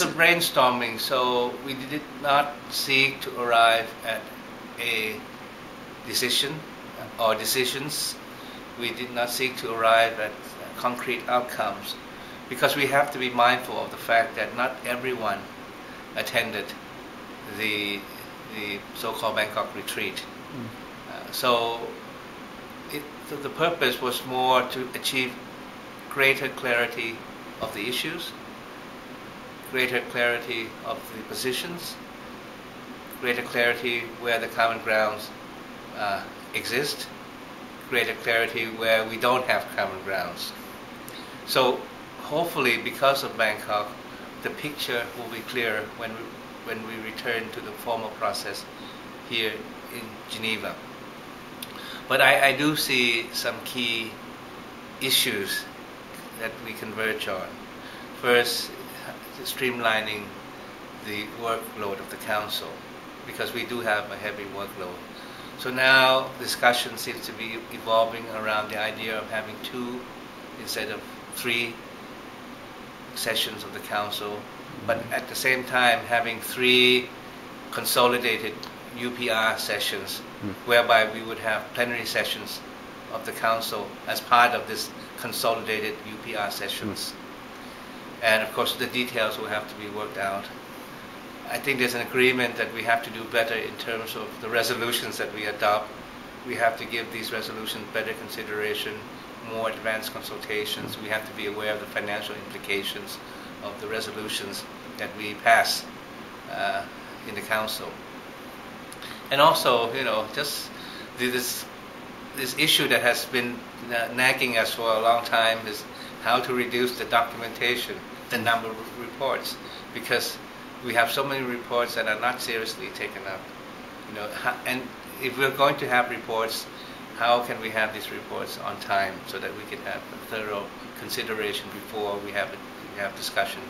a brainstorming, so we did not seek to arrive at a decision or decisions. We did not seek to arrive at concrete outcomes, because we have to be mindful of the fact that not everyone attended the so-called Bangkok retreat. So the purpose was more to achieve greater clarity of the issues, greater clarity of the positions, greater clarity where the common grounds exist, greater clarity where we don't have common grounds. So hopefully, because of Bangkok, the picture will be clearer when we return to the formal process here in Geneva. But I do see some key issues that we converge on. First, streamlining the workload of the council, because we do have a heavy workload. So now discussion seems to be evolving around the idea of having 2 instead of 3 sessions of the council, but at the same time having 3 consolidated UPR sessions, whereby we would have plenary sessions of the council as part of this consolidated UPR sessions. And of course the details will have to be worked out. I think there's an agreement that we have to do better in terms of the resolutions that we adopt. We have to give these resolutions better consideration, more advanced consultations. We have to be aware of the financial implications of the resolutions that we pass in the council. And also, just this issue that has been nagging us for a long time is how to reduce the documentation, the number of reports, because we have so many reports that are not seriously taken up. And if we're going to have reports, how can we have these reports on time so that we can have a thorough consideration before we have discussion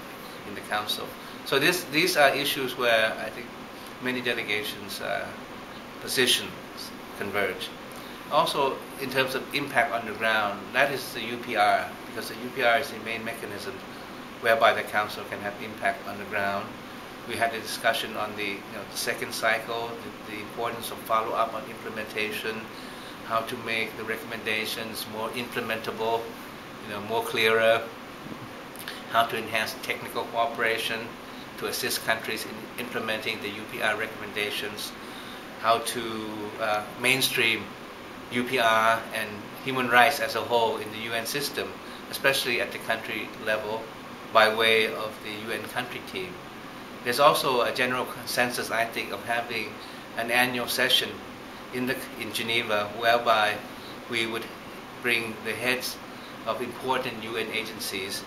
in the council? So these are issues where I think many delegations' positions converge. Also, in terms of impact on the ground, that is the UPR, because the UPR is the main mechanism whereby the council can have impact on the ground. We had a discussion on the second cycle, the importance of follow-up on implementation, how to make the recommendations more implementable, more clearer, how to enhance technical cooperation to assist countries in implementing the UPR recommendations, how to mainstream UPR and human rights as a whole in the UN system, especially at the country level by way of the UN country team. There's also a general consensus, I think, of having an annual session in Geneva, whereby we would bring the heads of important UN agencies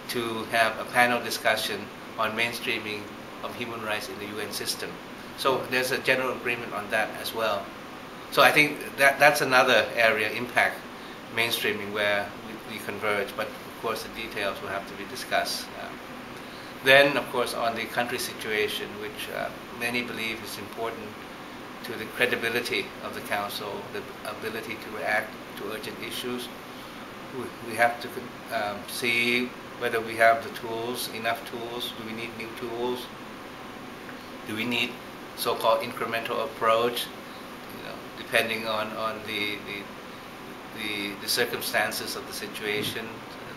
to have a panel discussion on mainstreaming of human rights in the UN system. So there's a general agreement on that as well. So I think that's another area, impact mainstreaming, where we converge, but of course the details will have to be discussed. Then, of course, on the country situation, which many believe is important to the credibility of the Council, the ability to react to urgent issues, we have to see whether we have the tools, enough tools. Do we need new tools? Do we need so-called incremental approach? Depending on the circumstances of the situation,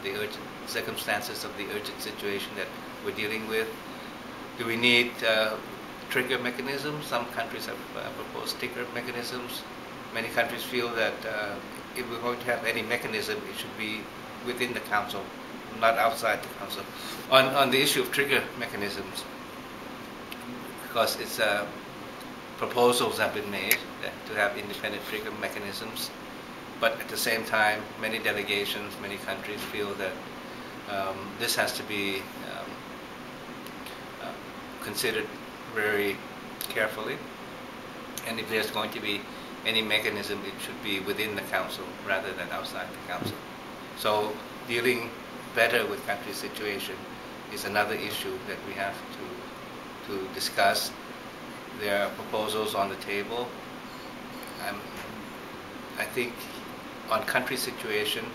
the urgent circumstances of the urgent situation that we're dealing with. Do we need trigger mechanisms? Some countries have proposed trigger mechanisms. Many countries feel that if we're going to have any mechanism, it should be within the Council, not outside the Council. On the issue of trigger mechanisms, because it's proposals have been made to have independent trigger mechanisms, but at the same time, many delegations, many countries feel that this has to be considered very carefully, and if there's going to be any mechanism, it should be within the Council rather than outside the Council. So dealing better with country situation is another issue that we have to discuss. There are proposals on the table. I think on country situation,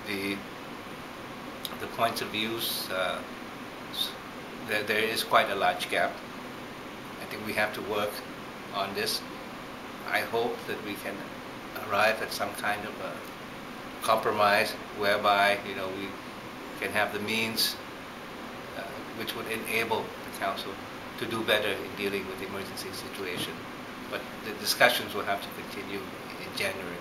the points of views, there is quite a large gap. I think we have to work on this. I hope that we can arrive at some kind of a compromise whereby we can have the means which would enable the council to do better in dealing with the emergency situation. But the discussions will have to continue in January.